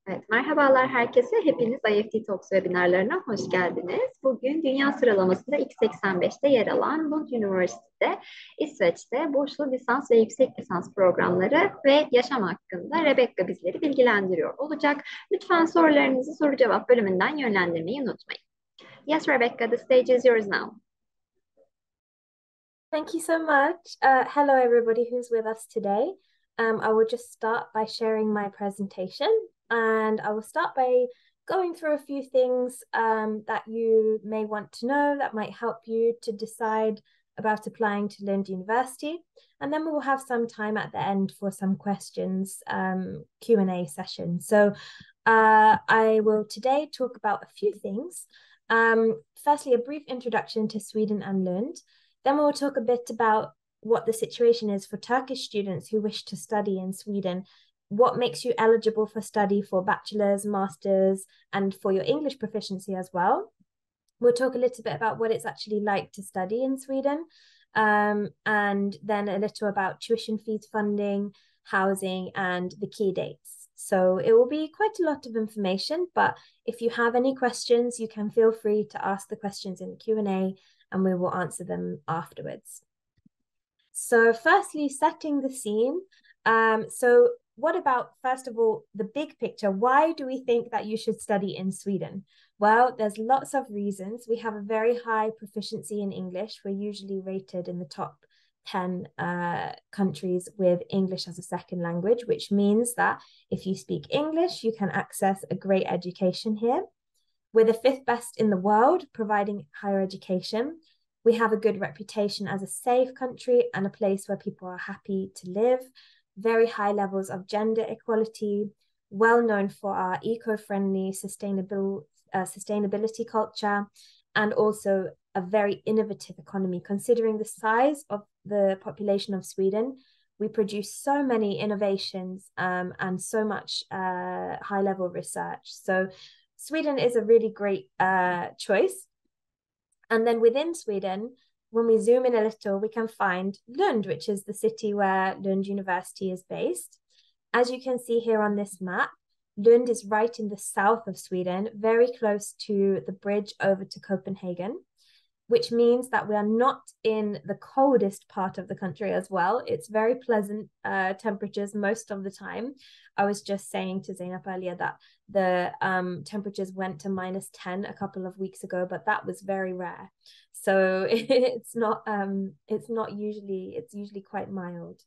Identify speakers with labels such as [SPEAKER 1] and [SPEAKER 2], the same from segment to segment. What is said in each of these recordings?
[SPEAKER 1] Evet, merhabalar herkese. Hepiniz IEFT Talks webinarlarına hoş geldiniz. Bugün Dünya sıralamasında ilk 85'te yer alan Lund Üniversitesi'de, İsveç'te Burslu Lisans ve Yüksek Lisans programları ve yaşam hakkında Rebecca bizleri bilgilendiriyor olacak. Lütfen sorularınızı soru cevap bölümünden yönlendirmeyi unutmayın. Yes, Rebecca, the stage is yours now.
[SPEAKER 2] Thank you so much. Hello, everybody who's with us today. I will just start by sharing my presentation, and I will start by going through a few things that you may want to know that might help you to decide about applying to Lund University. And then we will have some time at the end for some questions, Q&A session. So I will today talk about a few things. Firstly, a brief introduction to Sweden and Lund. Then we'll talk a bit about what the situation is for Turkish students who wish to study in Sweden, what makes you eligible for study for bachelor's, master's, and for your English proficiency as well. We'll talk a little bit about what it's actually like to study in Sweden, and then a little about tuition fees funding, housing, and the key dates. So it will be quite a lot of information, but if you have any questions, you can feel free to ask the questions in the Q&A and we will answer them afterwards. So firstly, setting the scene. So what about, first of all, the big picture? Why do we think that you should study in Sweden? Well, there's lots of reasons. We have a very high proficiency in English. We're usually rated in the top 10 countries with English as a second language, which means that if you speak English, you can access a great education here. We're the fifth best in the world, providing higher education. We have a good reputation as a safe country and a place where people are happy to live. Very high levels of gender equality, well known for our eco-friendly, sustainability culture, and also a very innovative economy. Considering the size of the population of Sweden, we produce so many innovations and so much high-level research. So Sweden is a really great choice. And then within Sweden, when we zoom in a little, we can find Lund, which is the city where Lund University is based. As you can see here on this map, Lund is right in the south of Sweden, very close to the bridge over to Copenhagen, which means that we are not in the coldest part of the country as well. It's very pleasant temperatures most of the time. I was just saying to Zainab earlier that the temperatures went to -10 a couple of weeks ago, but that was very rare. So it's usually quite mild.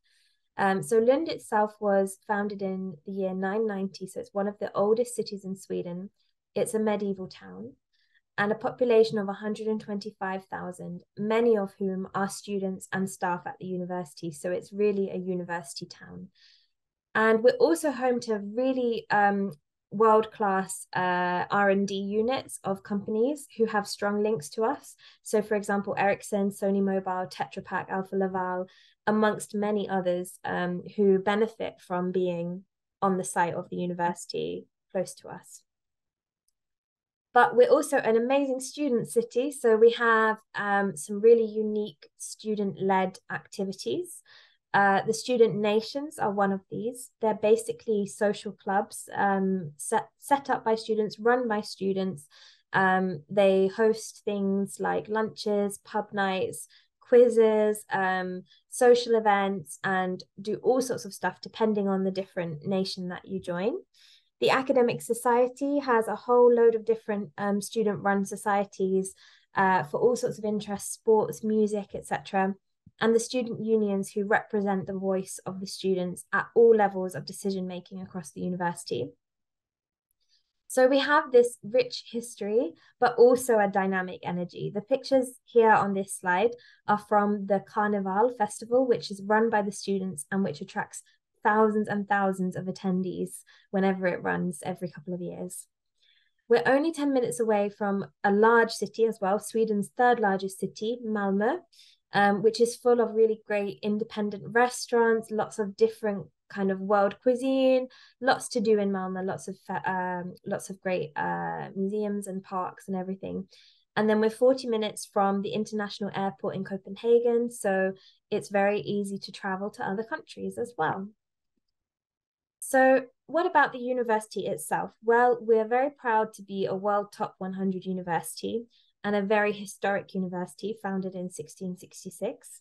[SPEAKER 2] So Lund itself was founded in the year 990, so it's one of the oldest cities in Sweden. It's a medieval town and a population of 125,000, many of whom are students and staff at the university. So it's really a university town. And we're also home to really world-class R&D units of companies who have strong links to us. So for example, Ericsson, Sony Mobile, Tetra Pak, Alfa Laval, amongst many others who benefit from being on the site of the university close to us. But we're also an amazing student city. So we have some really unique student-led activities. The student nations are one of these. They're basically social clubs set up by students, run by students. They host things like lunches, pub nights, quizzes, social events, and do all sorts of stuff depending on the different nation that you join. The academic society has a whole load of different student-run societies for all sorts of interests, sports, music, etc. And the student unions who represent the voice of the students at all levels of decision-making across the university. So we have this rich history, but also a dynamic energy. The pictures here on this slide are from the Carnival Festival, which is run by the students and which attracts thousands and thousands of attendees whenever it runs every couple of years. We're only 10 minutes away from a large city as well, Sweden's third largest city, Malmö, which is full of really great independent restaurants, lots of different kind of world cuisine, lots to do in Malmö, lots of great museums and parks and everything. And then we're 40 minutes from the international airport in Copenhagen, so it's very easy to travel to other countries as well. So what about the university itself? Well, we're very proud to be a world top 100 university and a very historic university founded in 1666.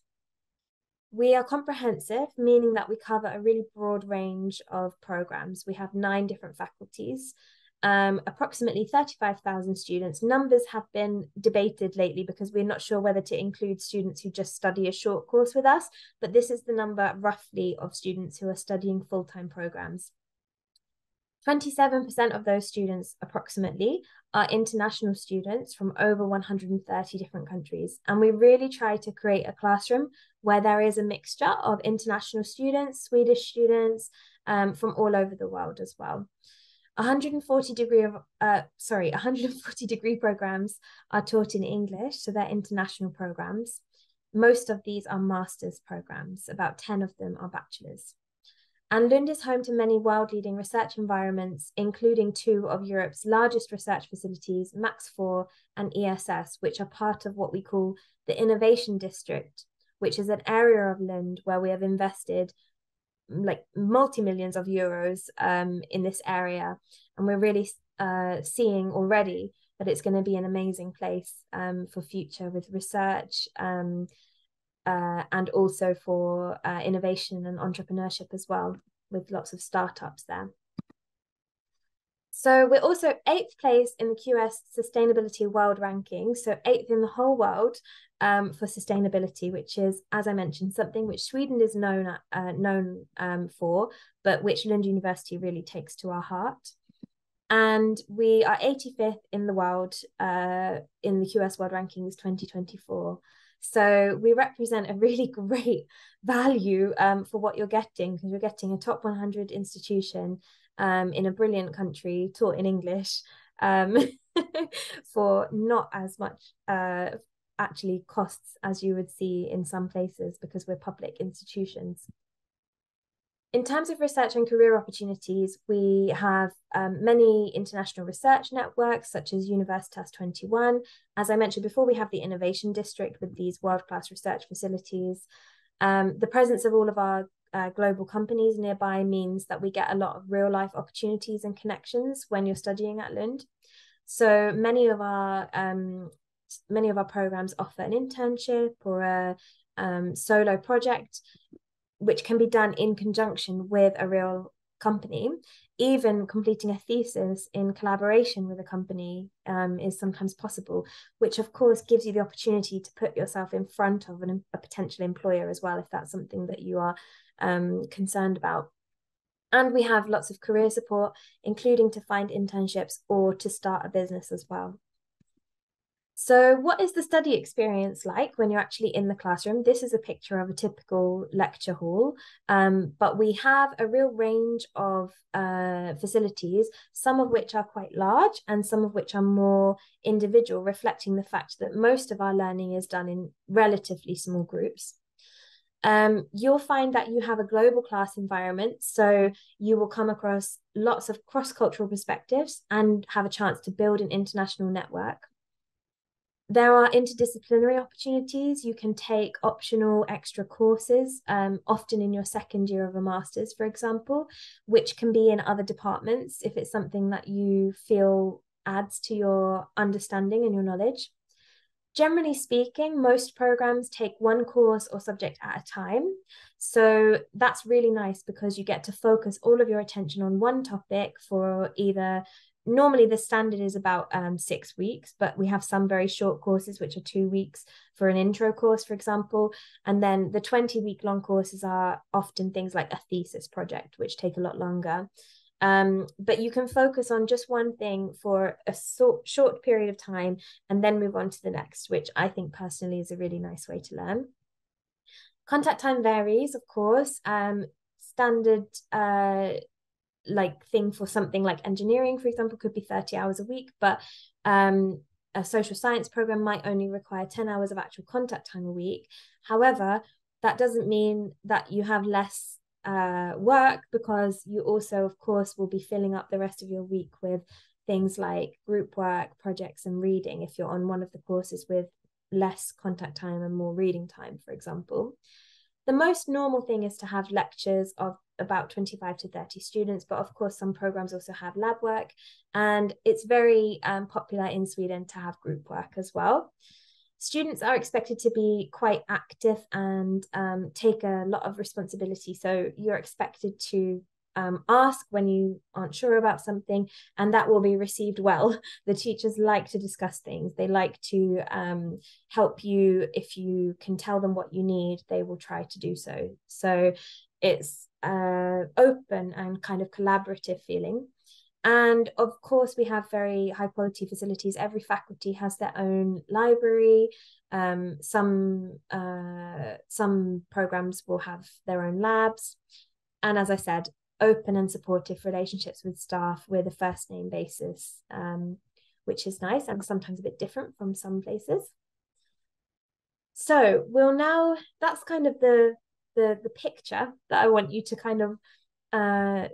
[SPEAKER 2] We are comprehensive, meaning that we cover a really broad range of programs. We have 9 different faculties, approximately 35,000 students. Numbers have been debated lately because we're not sure whether to include students who just study a short course with us, but this is the number roughly of students who are studying full-time programs. 27% of those students, approximately, are international students from over 130 different countries. And we really try to create a classroom where there is a mixture of international students, Swedish students, from all over the world as well. 140 degree programs are taught in English, so they're international programs. Most of these are master's programs. About 10 of them are bachelor's. And Lund is home to many world-leading research environments, including 2 of Europe's largest research facilities, Max IV and ESS, which are part of what we call the Innovation District, which is an area of Lund where we have invested like multi-millions of euros in this area. And we're really seeing already that it's going to be an amazing place for future with research and also for innovation and entrepreneurship as well, with lots of startups there. So we're also 8th place in the QS Sustainability World Ranking, so 8th in the whole world for sustainability, which is, as I mentioned, something which Sweden is known for, but which Lund University really takes to our heart. And we are 85th in the world in the QS World Rankings 2024. So we represent a really great value for what you're getting, because you're getting a top 100 institution in a brilliant country, taught in English, for not as much actually costs as you would see in some places, because we're public institutions. In terms of research and career opportunities, we have many international research networks, such as Universitas 21. As I mentioned before, we have the Innovation District with these world-class research facilities. The presence of all of our global companies nearby means that we get a lot of real-life opportunities and connections when you're studying at Lund. So many of our programs offer an internship or a solo project, which can be done in conjunction with a real company. Even completing a thesis in collaboration with a company is sometimes possible, which of course gives you the opportunity to put yourself in front of a potential employer as well, if that's something that you are concerned about. And we have lots of career support, including to find internships or to start a business as well. So what is the study experience like when you're actually in the classroom? This is a picture of a typical lecture hall, but we have a real range of facilities, some of which are quite large and some of which are more individual, reflecting the fact that most of our learning is done in relatively small groups. You'll find that you have a global class environment, so you will come across lots of cross-cultural perspectives and have a chance to build an international network. There are interdisciplinary opportunities. You can take optional extra courses, often in your second year of a master's, for example, which can be in other departments if it's something that you feel adds to your understanding and your knowledge. Generally speaking, most programs take 1 course or subject at a time. So that's really nice because you get to focus all of your attention on one topic for either. Normally the standard is about 6 weeks, but we have some very short courses, which are 2 weeks for an intro course, for example. And then the 20-week long courses are often things like a thesis project, which take a lot longer. But you can focus on just one thing for a short period of time and then move on to the next, which I think personally is a really nice way to learn. Contact time varies, of course. Standard thing for something like engineering, for example, could be 30 hours a week, but a social science program might only require 10 hours of actual contact time a week. However, that doesn't mean that you have less work, because you also, of course, will be filling up the rest of your week with things like group work, projects, and reading if you're on one of the courses with less contact time and more reading time, for example. The most normal thing is to have lectures of about 25 to 30 students, but of course some programs also have lab work, and it's very popular in Sweden to have group work as well. Students are expected to be quite active and take a lot of responsibility. So you're expected to ask when you aren't sure about something, and that will be received well. The teachers like to discuss things. They like to help you. If you can tell them what you need, they will try to do so. So it's open and kind of collaborative feeling. And of course, we have very high quality facilities. Every faculty has their own library. Some programs will have their own labs. And as I said, open and supportive relationships with staff with a first name basis, which is nice and sometimes a bit different from some places. So that's kind of the picture that I want you to kind of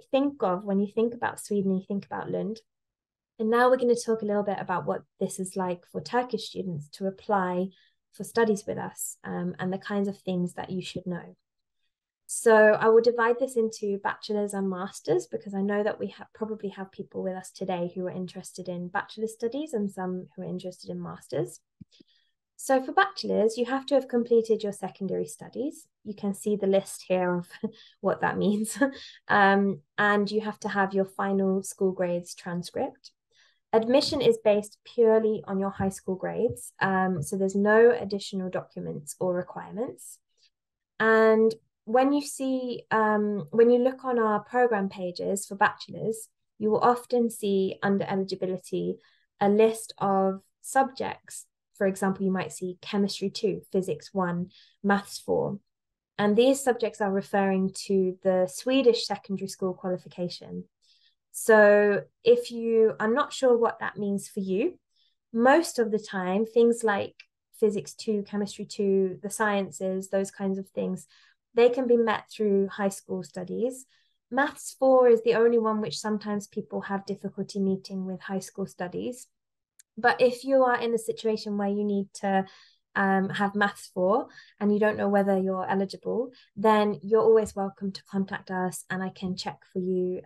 [SPEAKER 2] think of when you think about Sweden, you think about Lund. And now we're going to talk a little bit about what this is like for Turkish students to apply for studies with us, and the kinds of things that you should know. So I will divide this into bachelor's and master's, because I know that we probably have people with us today who are interested in bachelor's studies and some who are interested in master's. So for bachelor's, you have to have completed your secondary studies. You can see the list here of what that means. And you have to have your final school grades transcript. Admission is based purely on your high school grades. So there's no additional documents or requirements. And when you look on our program pages for bachelor's, you will often see under eligibility a list of subjects. For example, you might see chemistry 2, physics 1, maths 4. And these subjects are referring to the Swedish secondary school qualification. So if you are not sure what that means for you, most of the time, things like physics 2, chemistry 2, the sciences, those kinds of things, they can be met through high school studies. Maths 4 is the only one which sometimes people have difficulty meeting with high school studies. But if you are in a situation where you need to have maths 4 and you don't know whether you're eligible, then you're always welcome to contact us, and I can check for you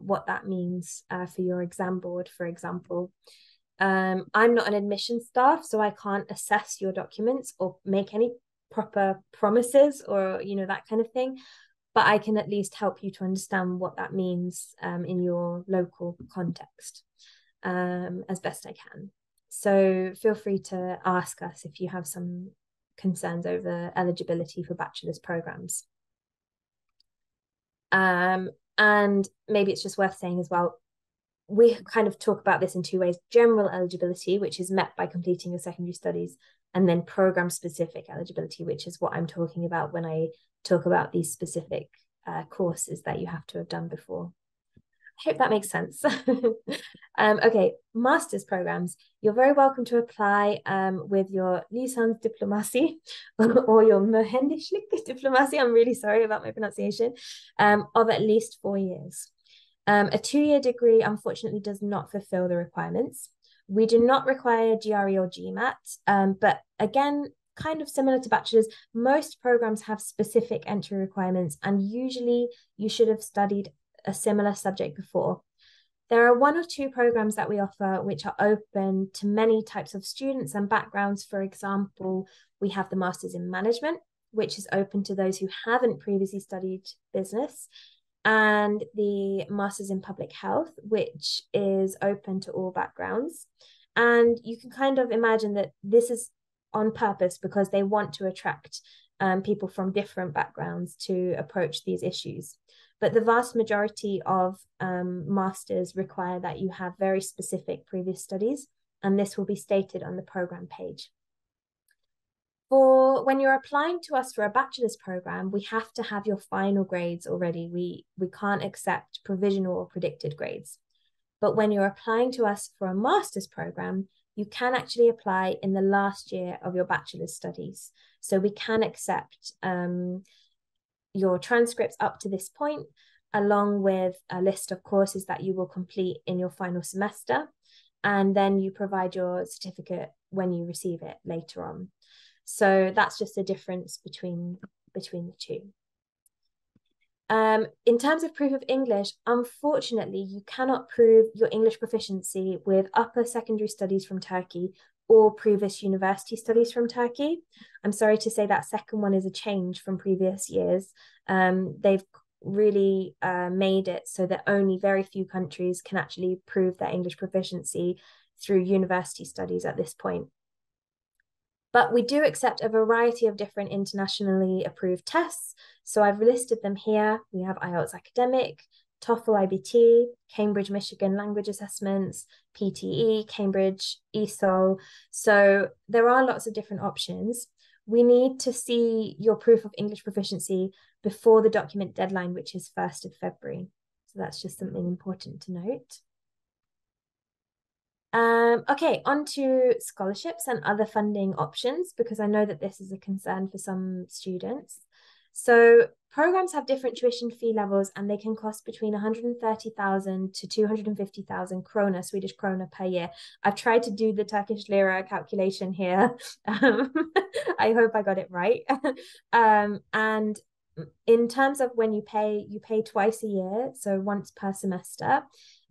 [SPEAKER 2] what that means for your exam board, for example. I'm not an admissions staff, so I can't assess your documents or make any proper promises or that kind of thing, but I can at least help you to understand what that means in your local context as best I can. So feel free to ask us if you have some concerns over eligibility for bachelor's programs. And maybe it's just worth saying as well, we kind of talk about this in two ways: general eligibility, which is met by completing your secondary studies, and then program specific eligibility, which is what I'm talking about when I talk about these specific courses that you have to have done before. I hope that makes sense. Okay, master's programs. You're very welcome to apply with your Lisans diplomacy or your Mühendislik diplomacy. I'm really sorry about my pronunciation, of at least 4 years. A 2-year degree, unfortunately, does not fulfill the requirements. We do not require GRE or GMAT, but again, kind of similar to bachelor's, most programs have specific entry requirements, and usually you should have studied a similar subject before. There are 1 or 2 programs that we offer which are open to many types of students and backgrounds. For example, we have the Masters in Management, which is open to those who haven't previously studied business, and the Masters in Public Health, which is open to all backgrounds. And you can kind of imagine that this is on purpose because they want to attract people from different backgrounds to approach these issues. But the vast majority of masters require that you have very specific previous studies, and this will be stated on the program page. For when you're applying to us for a bachelor's program, we have to have your final grades already. We can't accept provisional or predicted grades. But when you're applying to us for a master's program, you can actually apply in the last year of your bachelor's studies. So we can accept your transcripts up to this point, along with a list of courses that you will complete in your final semester. And then you provide your certificate when you receive it later on. So that's just a difference between the two. In terms of proof of English, unfortunately, you cannot prove your English proficiency with upper secondary studies from Turkey or previous university studies from Turkey. I'm sorry to say that second one is a change from previous years. They've really made it so that only very few countries can actually prove their English proficiency through university studies at this point. But we do accept a variety of different internationally approved tests. So I've listed them here. We have IELTS Academic, TOEFL IBT, Cambridge, Michigan Language Assessments, PTE, Cambridge, ESOL. So there are lots of different options. We need to see your proof of English proficiency before the document deadline, which is 1st of February. So that's just something important to note. Okay, on to scholarships and other funding options, because I know that this is a concern for some students. So programs have different tuition fee levels, and they can cost between 130,000 to 250,000 krona, Swedish krona, per year. I've tried to do the Turkish lira calculation here. I hope I got it right. And in terms of when you pay twice a year, so once per semester.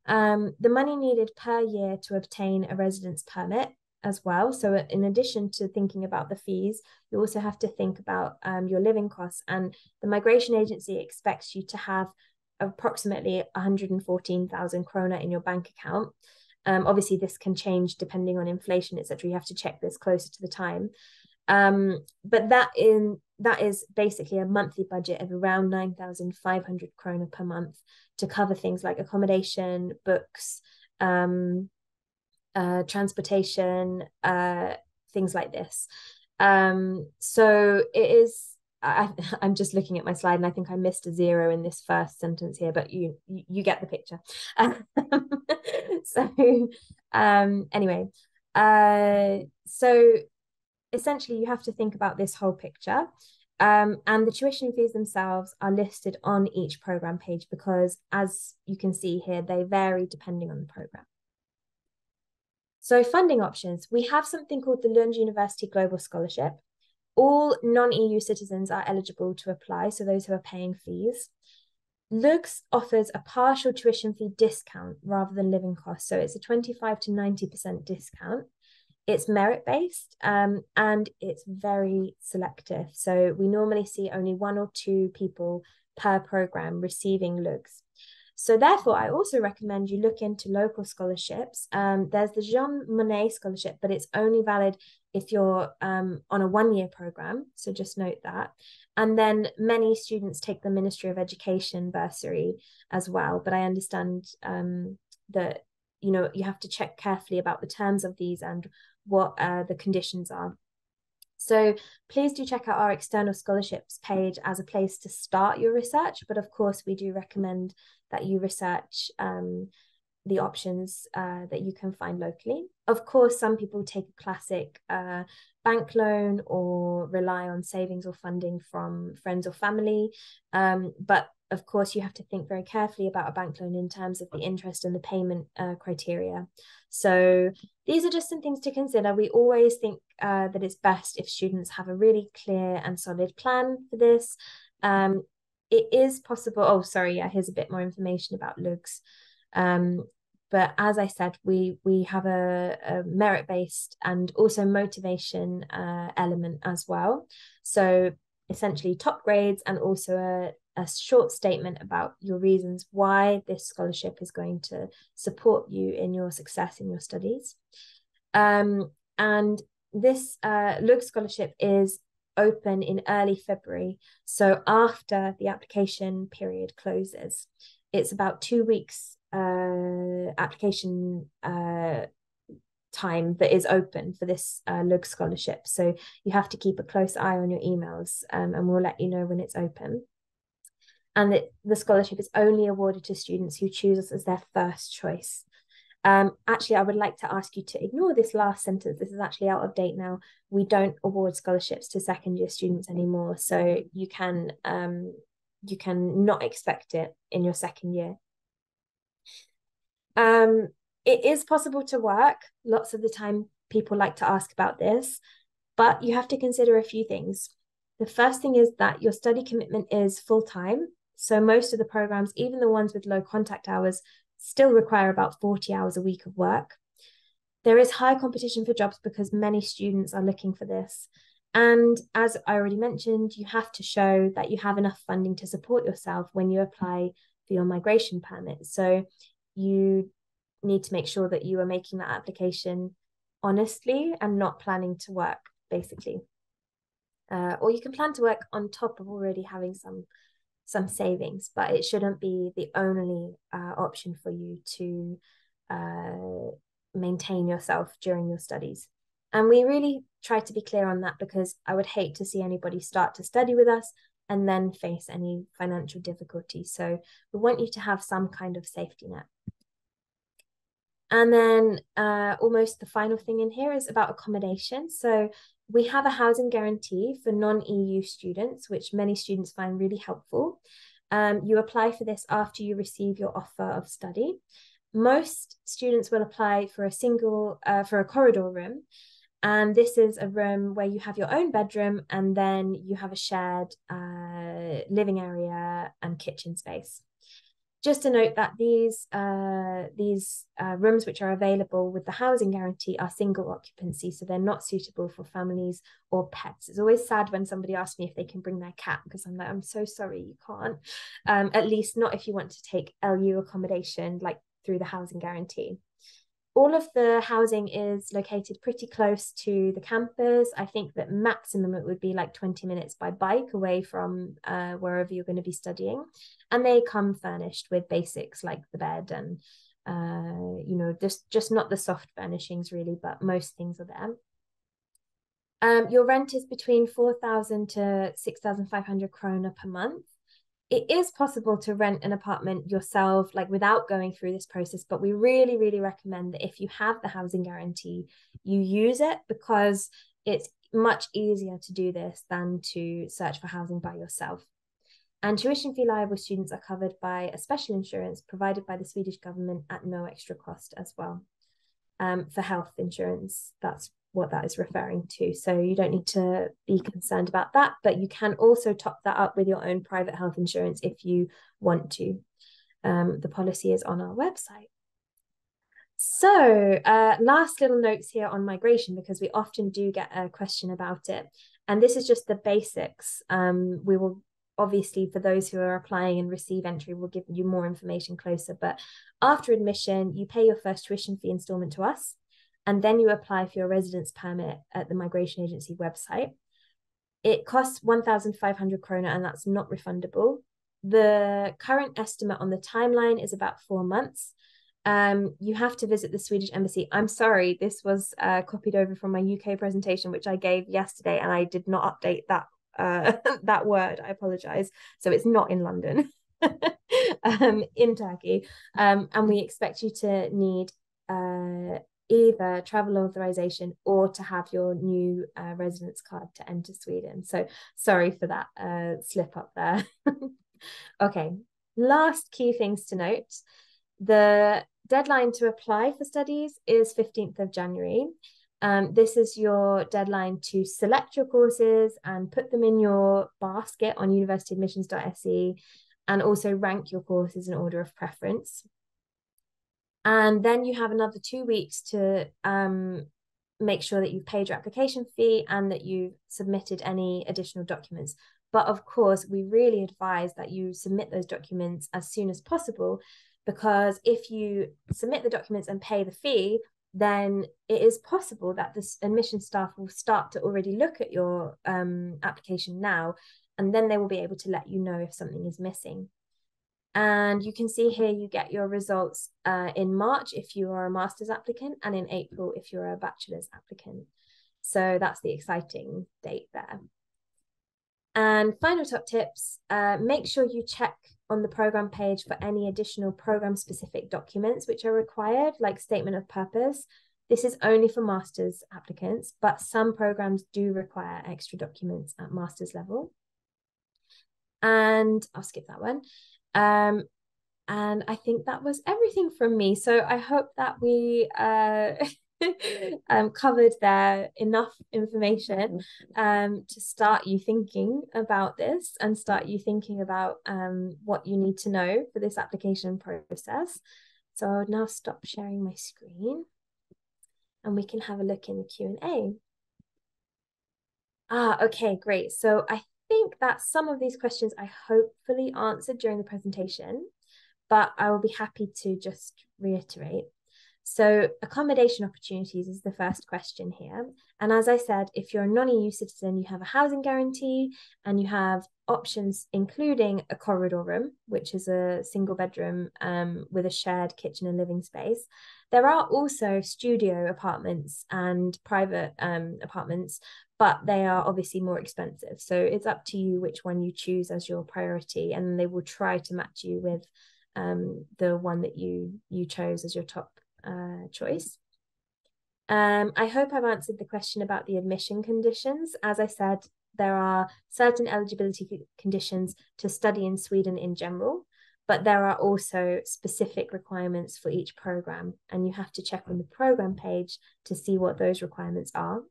[SPEAKER 2] The money needed per year to obtain a residence permit as well. So in addition to thinking about the fees, you also have to think about your living costs. And the migration agency expects you to have approximately 114,000 krona in your bank account. Obviously, this can change depending on inflation, etc. You have to check this closer to the time. But that is basically a monthly budget of around 9,500 krona per month to cover things like accommodation, books, transportation, things like this. So it is. I'm just looking at my slide, and I think I missed a zero in this first sentence here, but you get the picture. So anyway, so essentially you have to think about this whole picture. And the tuition fees themselves are listed on each program page because, as you can see here, they vary depending on the program. So funding options, we have something called the Lund University Global Scholarship. All non-EU citizens are eligible to apply, so those who are paying fees. LUGS offers a partial tuition fee discount rather than living costs, so it's a 25 to 90% discount. It's merit-based and it's very selective. So we normally see only 1 or 2 people per program receiving LUGS. So therefore, I also recommend you look into local scholarships. There's the Jean Monnet Scholarship, but it's only valid if you're on a 1-year program. So just note that. And then many students take the Ministry of Education bursary as well. But I understand that, you know, you have to check carefully about the terms of these and what the conditions are. So please do check out our external scholarships page as a place to start your research. But of course, we do recommend that you research the options that you can find locally. Of course, some people take a classic bank loan or rely on savings or funding from friends or family. But of course, you have to think very carefully about a bank loan in terms of the interest and the payment criteria. So these are just some things to consider. We always think that it's best if students have a really clear and solid plan for this. It is possible. Oh, sorry. Yeah, here's a bit more information about LUGS. But as I said, we have a merit-based and also motivation element as well. So essentially top grades and also a short statement about your reasons why this scholarship is going to support you in your success in your studies. And this LUGS scholarship is open in early February, so after the application period closes. It's about 2 weeks application time that is open for this LUGS scholarship. So you have to keep a close eye on your emails, and we'll let you know when it's open. And the scholarship is only awarded to students who choose us as their first choice. Actually, I would like to ask you to ignore this last sentence. This is actually out of date now. We don't award scholarships to second year students anymore. So you can not expect it in your second year. It is possible to work. Lots of the time people like to ask about this, but you have to consider a few things. The first thing is that your study commitment is full-time. So most of the programs, even the ones with low contact hours, still require about 40 hours a week of work. There is high competition for jobs because many students are looking for this. And as I already mentioned, you have to show that you have enough funding to support yourself when you apply for your migration permit. So you need to make sure that you are making that application honestly and not planning to work, basically. Or you can plan to work on top of already having some savings, but it shouldn't be the only option for you to maintain yourself during your studies. And we really try to be clear on that, because I would hate to see anybody start to study with us and then face any financial difficulty. So we want you to have some kind of safety net. And then almost the final thing in here is about accommodation. So we have a housing guarantee for non-EU students, which many students find really helpful. You apply for this after you receive your offer of study. Most students will apply for a corridor room. And this is a room where you have your own bedroom, and then you have a shared living area and kitchen space. Just to note that these rooms which are available with the housing guarantee are single occupancy, so they're not suitable for families or pets. It's always sad when somebody asks me if they can bring their cat, because I'm like, I'm so sorry, you can't. At least not if you want to take LU accommodation, like through the housing guarantee. All of the housing is located pretty close to the campus. I think that maximum it would be like 20 minutes by bike away from wherever you're going to be studying. And they come furnished with basics like the bed and, just not the soft furnishings really, but most things are there. Your rent is between 4,000 to 6,500 krona per month. It is possible to rent an apartment yourself, like without going through this process, but we really, really recommend that if you have the housing guarantee, you use it, because it's much easier to do this than to search for housing by yourself. And tuition fee liable students are covered by a special insurance provided by the Swedish government at no extra cost as well. For health insurance, that's what that is referring to. So you don't need to be concerned about that, but you can also top that up with your own private health insurance if you want to. The policy is on our website. So last little notes here on migration, because we often do get a question about it. And this is just the basics. We will obviously, for those who are applying and receive entry, we'll give you more information closer. But after admission, you pay your first tuition fee installment to us, and then you apply for your residence permit at the migration agency website. It costs 1,500 krona, and that's not refundable. The current estimate on the timeline is about 4 months. You have to visit the Swedish embassy. I'm sorry, this was copied over from my UK presentation, which I gave yesterday, and I did not update that that word. I apologize. So it's not in London, in Turkey. And we expect you to need either travel authorization or to have your new residence card to enter Sweden. So sorry for that slip up there. Okay, last key things to note. The deadline to apply for studies is 15th of January. This is your deadline to select your courses and put them in your basket on universityadmissions.se, and also rank your courses in order of preference. And then you have another 2 weeks to make sure that you've paid your application fee and that you've submitted any additional documents. But of course, we really advise that you submit those documents as soon as possible, because if you submit the documents and pay the fee, then it is possible that the admission staff will start to already look at your application now, and then they will be able to let you know if something is missing. And you can see here you get your results in March if you are a master's applicant, and in April if you're a bachelor's applicant. So that's the exciting date there. And final top tips, make sure you check on the program page for any additional program specific documents which are required, like statement of purpose. This is only for master's applicants, but some programs do require extra documents at master's level. And I'll skip that one. And I think that was everything from me. So I hope that we covered there enough information to start you thinking about this and start you thinking about what you need to know for this application process. So I'll now stop sharing my screen and we can have a look in the Q&A. Okay, great. So I think that some of these questions I hopefully answered during the presentation, but I will be happy to just reiterate. So accommodation opportunities is the first question here. And as I said, if you're a non-EU citizen, you have a housing guarantee and you have options including a corridor room, which is a single bedroom with a shared kitchen and living space. There are also studio apartments and private apartments, but they are obviously more expensive. So it's up to you which one you choose as your priority, and they will try to match you with the one that you chose as your top choice. I hope I've answered the question about the admission conditions. As I said, there are certain eligibility conditions to study in Sweden in general, but there are also specific requirements for each program, and you have to check on the program page to see what those requirements are.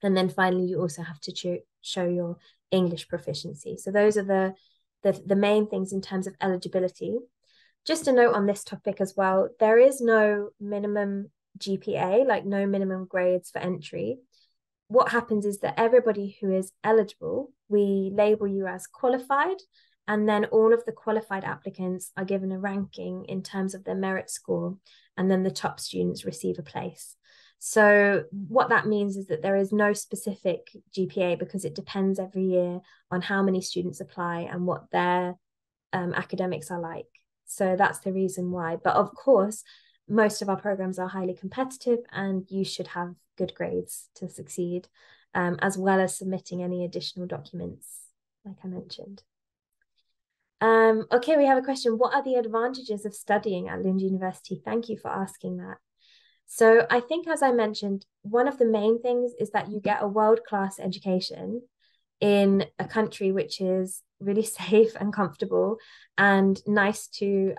[SPEAKER 2] And then finally, you also have to show your English proficiency. So those are the main things in terms of eligibility. Just a note on this topic as well, there is no minimum GPA, like no minimum grades for entry. What happens is that everybody who is eligible, we label you as qualified, and then all of the qualified applicants are given a ranking in terms of their merit score, and then the top students receive a place. So what that means is that there is no specific GPA because it depends every year on how many students apply and what their academics are like. So that's the reason why. But of course, most of our programs are highly competitive and you should have good grades to succeed, as well as submitting any additional documents, like I mentioned. Okay, we have a question. What are the advantages of studying at Lund University? Thank you for asking that. So I think, as I mentioned, one of the main things is that you get a world-class education in a country which is really safe and comfortable and nice to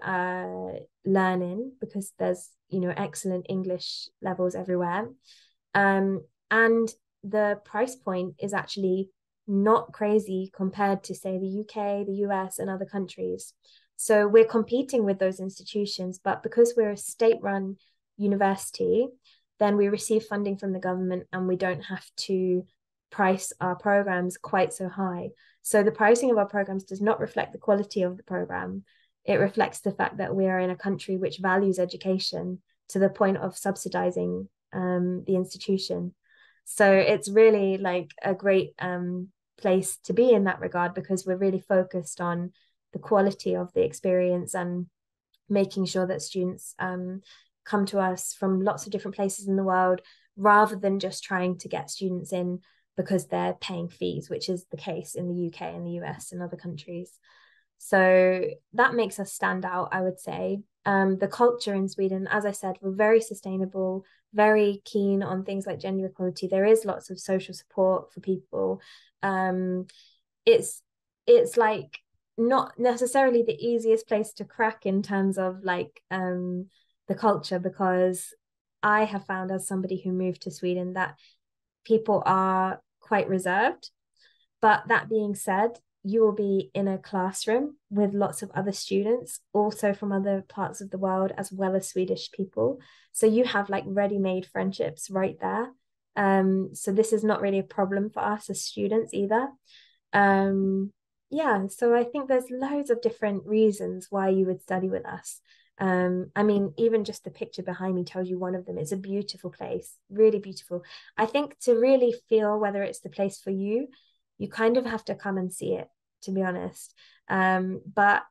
[SPEAKER 2] learn in, because there's, you know, excellent English levels everywhere. And the price point is actually not crazy compared to, say, the UK, the US, and other countries. So we're competing with those institutions, but because we're a state-run university, then we receive funding from the government and we don't have to price our programs quite so high. So the pricing of our programs does not reflect the quality of the program. It reflects the fact that we are in a country which values education to the point of subsidizing the institution. So it's really like a great place to be in that regard, because we're really focused on the quality of the experience and making sure that students come to us from lots of different places in the world, rather than just trying to get students in because they're paying fees, which is the case in the UK and the US and other countries. So that makes us stand out, I would say. The culture in Sweden, as I said, we're very sustainable, very keen on things like gender equality. There is lots of social support for people. It's like not necessarily the easiest place to crack in terms of like the culture, because I have found, as somebody who moved to Sweden, that people are quite reserved. But that being said, you will be in a classroom with lots of other students, also from other parts of the world, as well as Swedish people. So you have like ready-made friendships right there. So this is not really a problem for us as students either. Yeah, so I think there's loads of different reasons why you would study with us. I mean, even just the picture behind me tells you one of them. It's a beautiful place, really beautiful. I think to really feel whether it's the place for you, you kind of have to come and see it, to be honest. But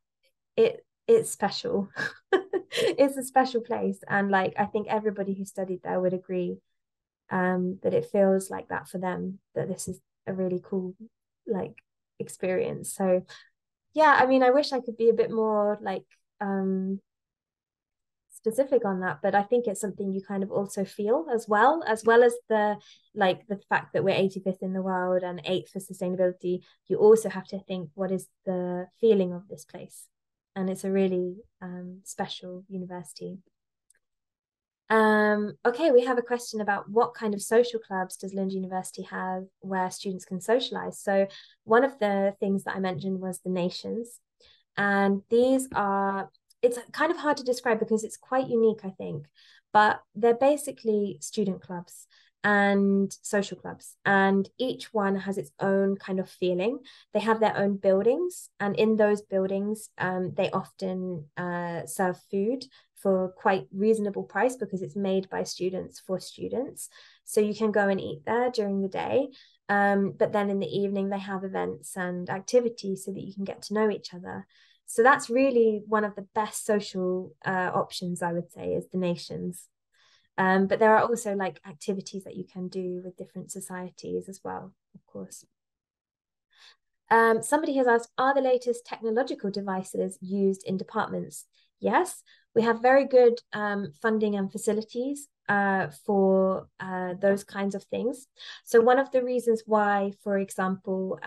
[SPEAKER 2] it's special. It's a special place, and like I think everybody who studied there would agree that it feels like that for them, that this is a really cool like experience. So yeah, I mean, I wish I could be a bit more like specific on that, but I think it's something you kind of also feel as well as the like the fact that we're 85th in the world and 8th for sustainability. You also have to think, what is the feeling of this place? And it's a really special university. Okay, we have a question about what kind of social clubs does Lund University have where students can socialize. So one of the things that I mentioned was the nations. And these are, it's kind of hard to describe because it's quite unique, I think, but they're basically student clubs and social clubs, and each one has its own kind of feeling. They have their own buildings, and in those buildings, they often serve food for quite reasonable price because it's made by students for students. So you can go and eat there during the day. But then in the evening, they have events and activities so that you can get to know each other. So that's really one of the best social options, I would say, is the nations. But there are also like activities that you can do with different societies as well, of course. Somebody has asked, are the latest technological devices used in departments? Yes, we have very good funding and facilities for those kinds of things. So one of the reasons why, for example,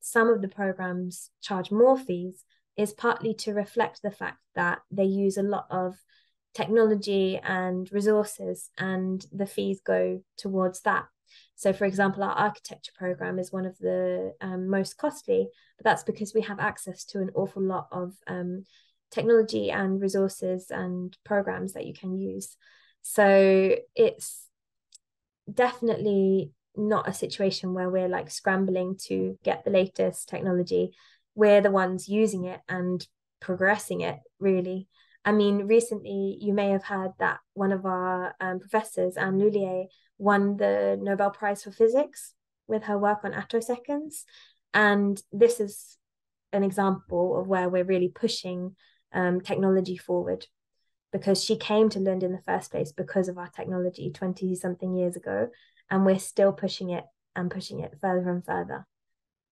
[SPEAKER 2] some of the programs charge more fees is partly to reflect the fact that they use a lot of technology and resources, and the fees go towards that. So, for example, our architecture program is one of the most costly, but that's because we have access to an awful lot of technology and resources and programs that you can use. So it's definitely not a situation where we're like scrambling to get the latest technology. We're the ones using it and progressing it, really. I mean, recently you may have heard that one of our professors, Anne Lullier, won the Nobel Prize for Physics with her work on attoseconds. And this is an example of where we're really pushing technology forward, because she came to Lund in the first place because of our technology 20 something years ago, and we're still pushing it and pushing it further and further.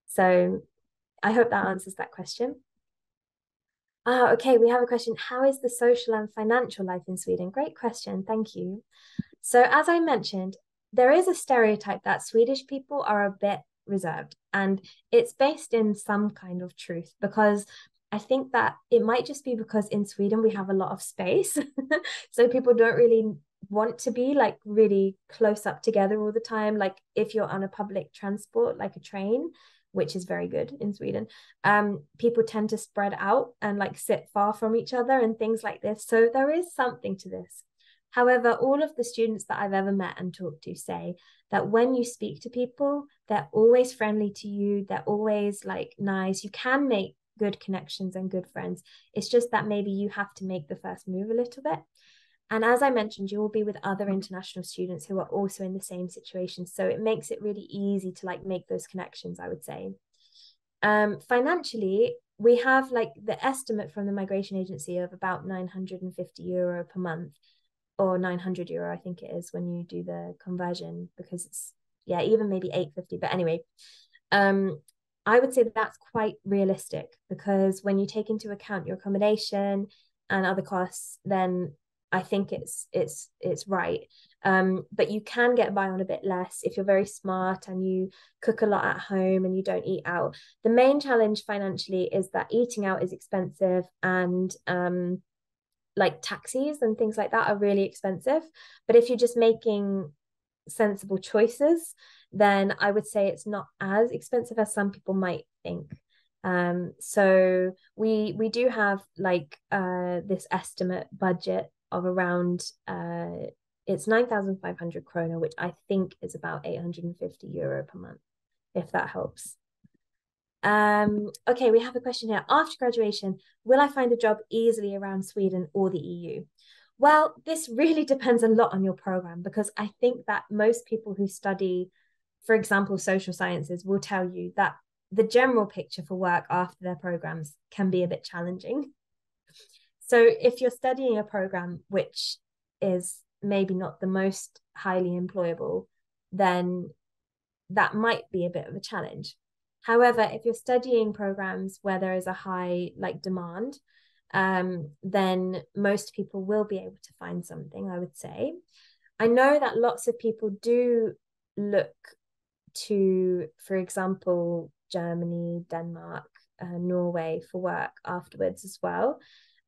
[SPEAKER 2] So I hope that answers that question. Okay, we have a question. How is the social and financial life in Sweden? Great question. Thank you. So, as I mentioned, there is a stereotype that Swedish people are a bit reserved, and it's based in some kind of truth, because I think that it might just be because in Sweden we have a lot of space. So people don't really want to be like really close up together all the time. Like if you're on a public transport, like a train, which is very good in Sweden, people tend to spread out and like sit far from each other and things like this. So there is something to this. However, all of the students that I've ever met and talked to say that when you speak to people, they're always friendly to you. They're always like nice. You can make good connections and good friends. It's just that maybe you have to make the first move a little bit. And as I mentioned, you will be with other international students who are also in the same situation. So it makes it really easy to like make those connections, I would say. Financially, we have like the estimate from the migration agency of about €950 per month, or €900, I think it is when you do the conversion, because it's, yeah, even maybe 850. But anyway, I would say that that's quite realistic, because when you take into account your accommodation and other costs, then I think it's right. But you can get by on a bit less if you're very smart and you cook a lot at home and you don't eat out. The main challenge financially is that eating out is expensive, and like taxis and things like that are really expensive. But if you're just making sensible choices, then I would say it's not as expensive as some people might think. So we do have like this estimate budget of around it's 9,500 krona, which I think is about €850 per month, if that helps. Okay, we have a question here. After graduation, will I find a job easily around Sweden or the EU? Well, this really depends a lot on your program, because I think that most people who study, for example, social sciences, will tell you that the general picture for work after their programs can be a bit challenging. So if you're studying a program which is maybe not the most highly employable, then that might be a bit of a challenge. However, if you're studying programs where there is a high like demand, then most people will be able to find something, I would say. I know that lots of people do look to, for example, Germany, Denmark, Norway for work afterwards as well.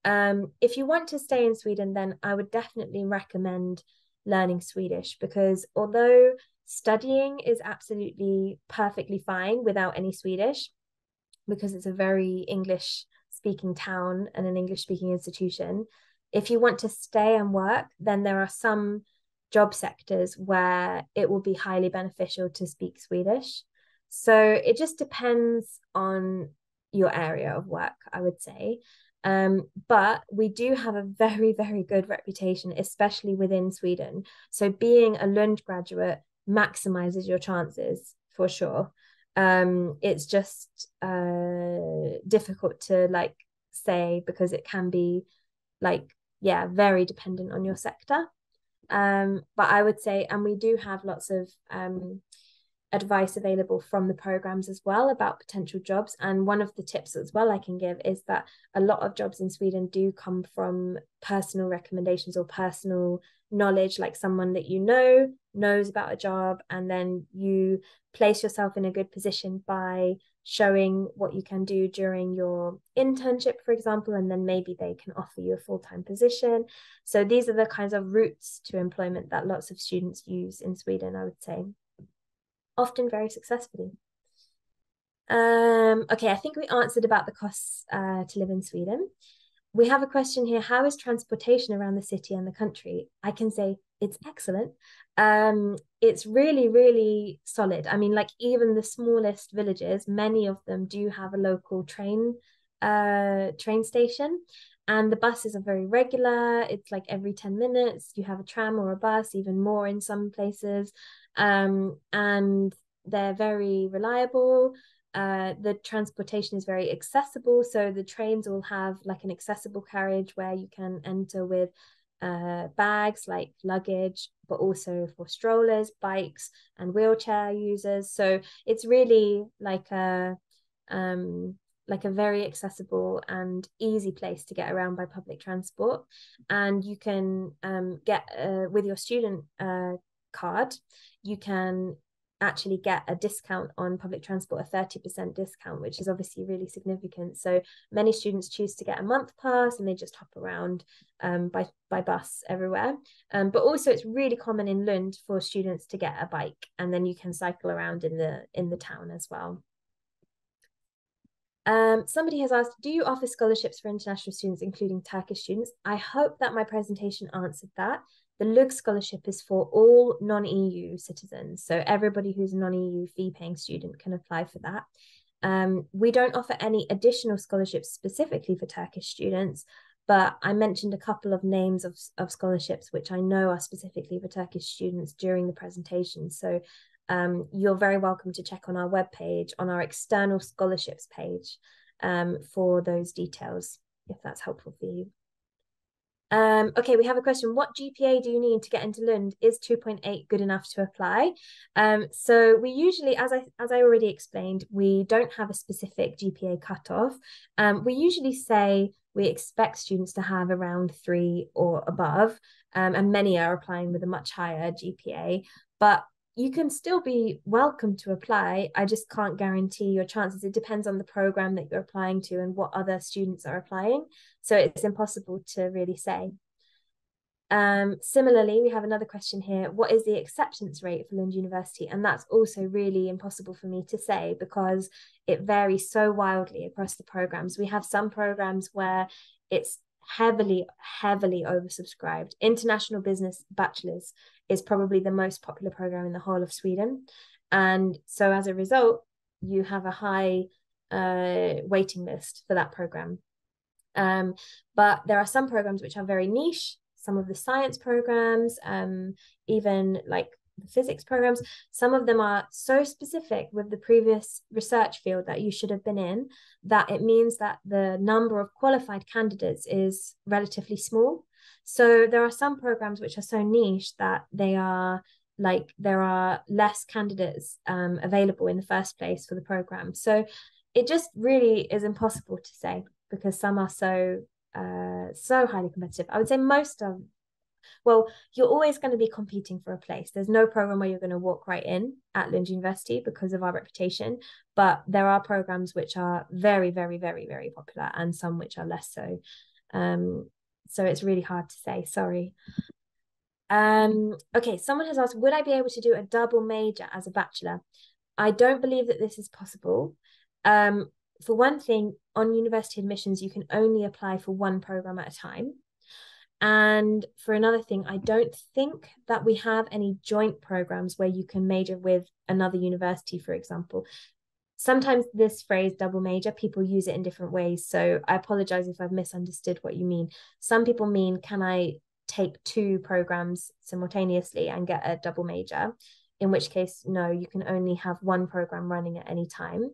[SPEAKER 2] If you want to stay in Sweden, then I would definitely recommend learning Swedish, because although studying is absolutely perfectly fine without any Swedish, because it's a very English speaking town and an English speaking institution, if you want to stay and work, then there are some job sectors where it will be highly beneficial to speak Swedish. So it just depends on your area of work, I would say. But we do have a very, very good reputation, especially within Sweden. So being a Lund graduate maximizes your chances for sure. It's just difficult to like say, because it can be like, yeah, very dependent on your sector. But I would say, and we do have lots of advice available from the programs as well about potential jobs. And one of the tips as well I can give is that a lot of jobs in Sweden do come from personal recommendations or personal knowledge, like someone that you know knows about a job, and then you place yourself in a good position by showing what you can do during your internship, for example, and then maybe they can offer you a full-time position. So these are the kinds of routes to employment that lots of students use in Sweden, I would say, often very successfully. Okay, I think we answered about the costs to live in Sweden. We have a question here: how is transportation around the city and the country? I can say it's excellent. It's really, really solid. I mean, like even the smallest villages, many of them do have a local train station, and the buses are very regular. It's like every 10 minutes you have a tram or a bus, even more in some places. And they're very reliable. The transportation is very accessible, so the trains will have like an accessible carriage where you can enter with bags like luggage, but also for strollers, bikes, and wheelchair users. So it's really like a very accessible and easy place to get around by public transport. And you can get with your student card, you can actually get a discount on public transport, a 30% discount, which is obviously really significant. So many students choose to get a month pass and they just hop around by bus everywhere. But also it's really common in Lund for students to get a bike, and then you can cycle around in the town as well. Somebody has asked, do you offer scholarships for international students, including Turkish students? I hope that my presentation answered that. The LUG scholarship is for all non-EU citizens. So everybody who's a non-EU fee-paying student can apply for that. We don't offer any additional scholarships specifically for Turkish students, but I mentioned a couple of names of scholarships which I know are specifically for Turkish students during the presentation. So you're very welcome to check on our webpage, on our external scholarships page, for those details, if that's helpful for you. Okay, we have a question. What GPA do you need to get into Lund? Is 2.8 good enough to apply? So we usually, as I already explained, we don't have a specific GPA cutoff. We usually say we expect students to have around 3 or above, and many are applying with a much higher GPA. But you can still be welcome to apply. I just can't guarantee your chances. It depends on the program that you're applying to and what other students are applying. So it's impossible to really say. Similarly, we have another question here. What is the acceptance rate for Lund University? And that's also really impossible for me to say, because it varies so wildly across the programs. We have some programs where it's heavily oversubscribed. International Business Bachelor's is probably the most popular program in the whole of Sweden. And so as a result, you have a high waiting list for that program. But there are some programs which are very niche, some of the science programs, even like the physics programs. Some of them are so specific with the previous research field that you should have been in, that it means that the number of qualified candidates is relatively small. So there are some programs which are so niche that there are less candidates available in the first place for the program. So it just really is impossible to say, because some are so highly competitive. I would say you're always going to be competing for a place. There's no program where you're going to walk right in at Lund University because of our reputation, but there are programs which are very, very, very, very popular, and some which are less so. So it's really hard to say, sorry. Okay, someone has asked, would I be able to do a double major as a bachelor? I don't believe that this is possible. For one thing, on university admissions, you can only apply for one program at a time. And for another thing, I don't think that we have any joint programs where you can major with another university, for example. Sometimes this phrase double major, people use it in different ways. So I apologize if I've misunderstood what you mean. Some people mean, can I take two programs simultaneously and get a double major? In which case, no, you can only have one program running at any time.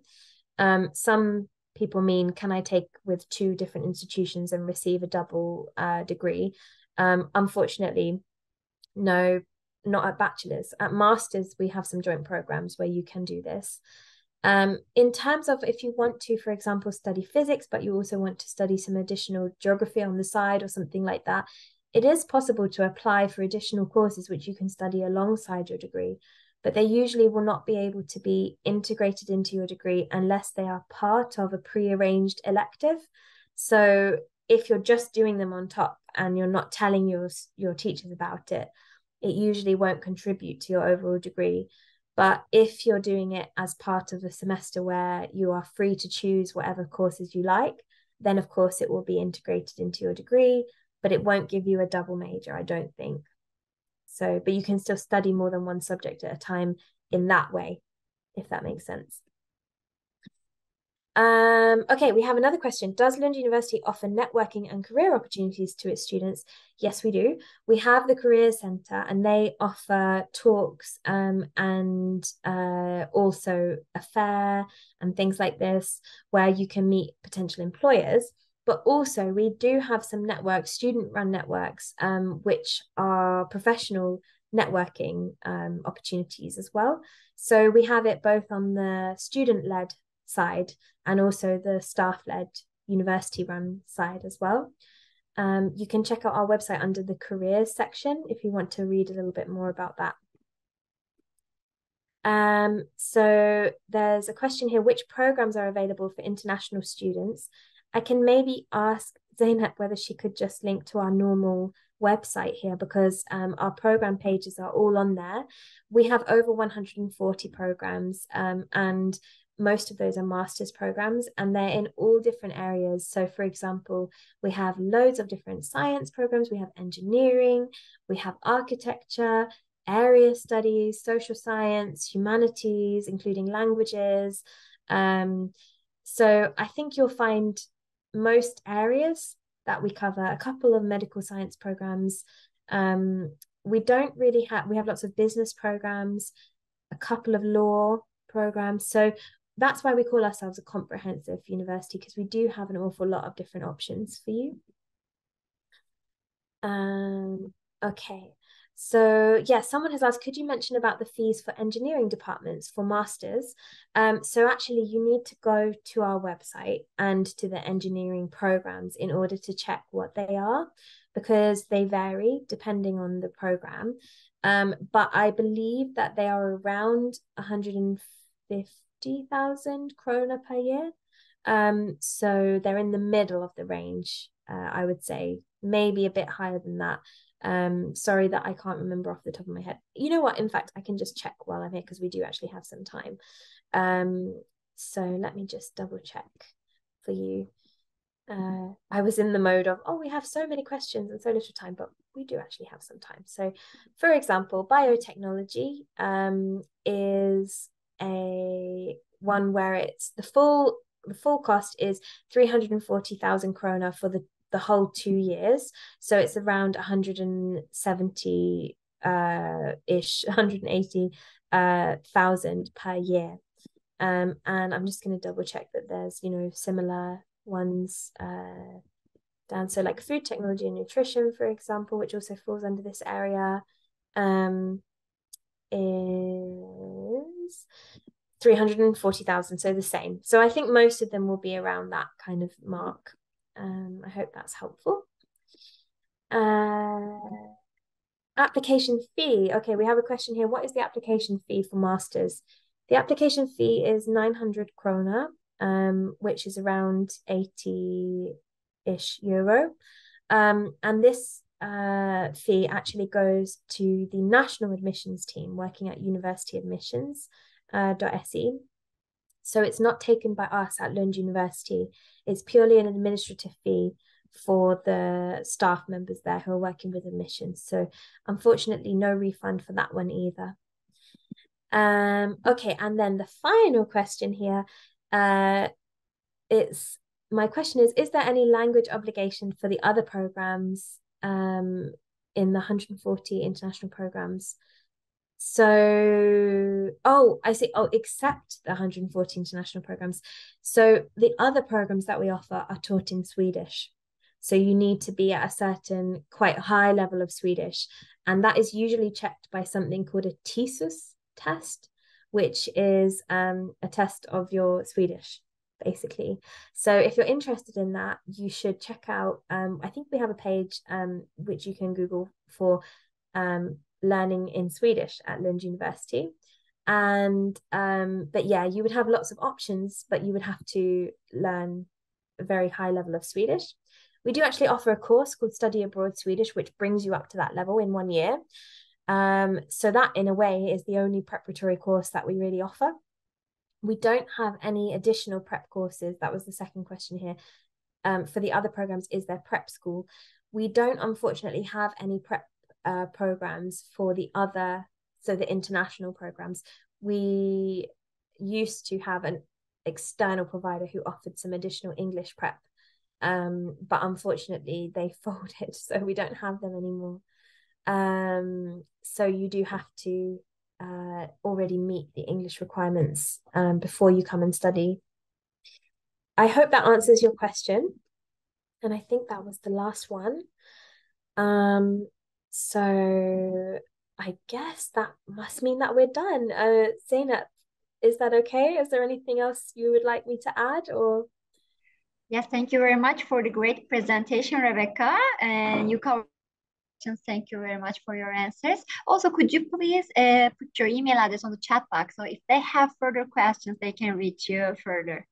[SPEAKER 2] Some people mean, can I take with two different institutions and receive a double degree? Unfortunately, no, not at bachelor's. At master's, we have some joint programs where you can do this. In terms of if you want to, for example, study physics, but you also want to study some additional geography on the side or something like that, it is possible to apply for additional courses which you can study alongside your degree, but they usually will not be able to be integrated into your degree unless they are part of a pre-arranged elective. So if you're just doing them on top and you're not telling your teachers about it, it usually won't contribute to your overall degree. But if you're doing it as part of a semester where you are free to choose whatever courses you like, then of course it will be integrated into your degree, but it won't give you a double major, I don't think. So, but you can still study more than one subject at a time in that way, if that makes sense. Okay, we have another question. Does Lund University offer networking and career opportunities to its students? Yes, we do. We have the Career Centre and they offer talks and also a fair and things like this where you can meet potential employers. But also we do have some networks, student-run networks, which are professional networking opportunities as well. So we have it both on the student-led side and also the staff-led university-run side as well. You can check out our website under the careers section if you want to read a little bit more about that. So there's a question here, which programs are available for international students? I can maybe ask Zainab whether she could just link to our normal website here because our program pages are all on there. We have over 140 programs and most of those are master's programs and they're in all different areas. So for example, we have loads of different science programs, we have engineering, we have architecture, area studies, social science, humanities, including languages. So I think you'll find most areas that we cover, a couple of medical science programs. We don't really have, we have lots of business programs, a couple of law programs. So that's why we call ourselves a comprehensive university, because we do have an awful lot of different options for you. Okay. So yeah, someone has asked, could you mention about the fees for engineering departments for masters? So actually you need to go to our website and to the engineering programs in order to check what they are, because they vary depending on the program. But I believe that they are around 150,000 krona per year. So they're in the middle of the range, I would say, maybe a bit higher than that. Sorry that I can't remember off the top of my head. You know what? In fact, I can just check while I'm here because we do actually have some time. So let me just double check for you. I was in the mode of, oh, we have so many questions and so little time, but we do actually have some time. So, for example, biotechnology is a one where it's the full cost is 340,000 krona for the whole 2 years. So it's around 170 ish 180,000 per year. And I'm just going to double check that there's, you know, similar ones down. So like food technology and nutrition, for example, which also falls under this area, is 340,000, so the same. So I think most of them will be around that kind of mark. I hope that's helpful. Application fee. Okay, we have a question here. What is the application fee for masters? The application fee is 900 krona, which is around 80 ish euro. And this fee actually goes to the national admissions team working at university admissions .se. So it's not taken by us at Lund University. It's purely an administrative fee for the staff members there who are working with admissions. So unfortunately, no refund for that one either. Okay, and then the final question here, my question is there any language obligation for the other programs in the 140 international programs? So, I see. Except the 140 international programs. So the other programs that we offer are taught in Swedish. So you need to be at a certain quite high level of Swedish. And that is usually checked by something called a TESOS test, which is a test of your Swedish, basically. So if you're interested in that, you should check out, I think we have a page which you can Google for learning in Swedish at Lund University. And but yeah, you would have lots of options, but you would have to learn a very high level of Swedish. We do actually offer a course called Study Abroad Swedish, which brings you up to that level in 1 year. So that in a way is the only preparatory course that we really offer. We don't have any additional prep courses. That was the second question here. For the other programs, is there prep school? We don't unfortunately have any prep programs for the international programs. We used to have an external provider who offered some additional English prep, but unfortunately they folded, so we don't have them anymore. So you do have to already meet the English requirements before you come and study. I hope that answers your question, and I think that was the last one. So I guess that must mean that we're done. Zeynep, is that okay? Is there anything else you would like me to add, or?
[SPEAKER 1] Yes, thank you very much for the great presentation, Rebecca. And you covered. Thank you very much for your answers. Also, could you please put your email address on the chat box, so if they have further questions, they can reach you further.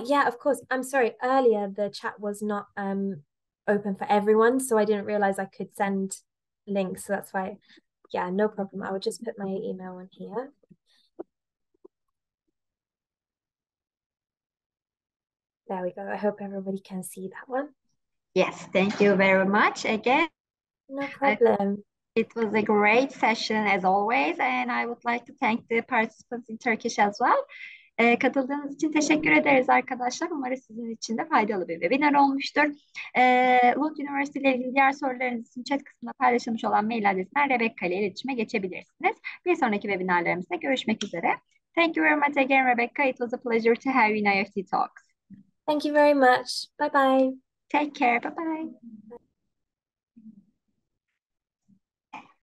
[SPEAKER 2] Yeah, of course. I'm sorry. Earlier, the chat was not open for everyone, so I didn't realize I could send links. So that's why, yeah, no problem. I would just put my email on here. There we go. I hope everybody can see that one.
[SPEAKER 1] Yes, thank you very much again.
[SPEAKER 2] No problem.
[SPEAKER 1] It was a great session as always, and I would like to thank the participants in Turkish as well. Katıldığınız için teşekkür ederiz arkadaşlar. Umarım sizin için de faydalı bir webinar olmuştur. Lund Üniversitesi ile ilgili diğer sorularınız için chat kısmında paylaşılmış olan mail adresinden Rebecca ile iletişime geçebilirsiniz. Bir sonraki webinarlarımızda görüşmek üzere. Thank you very much again, Rebecca. It was a pleasure to have you in IEFT Talks.
[SPEAKER 2] Thank you very much. Bye bye.
[SPEAKER 1] Take care. Bye bye.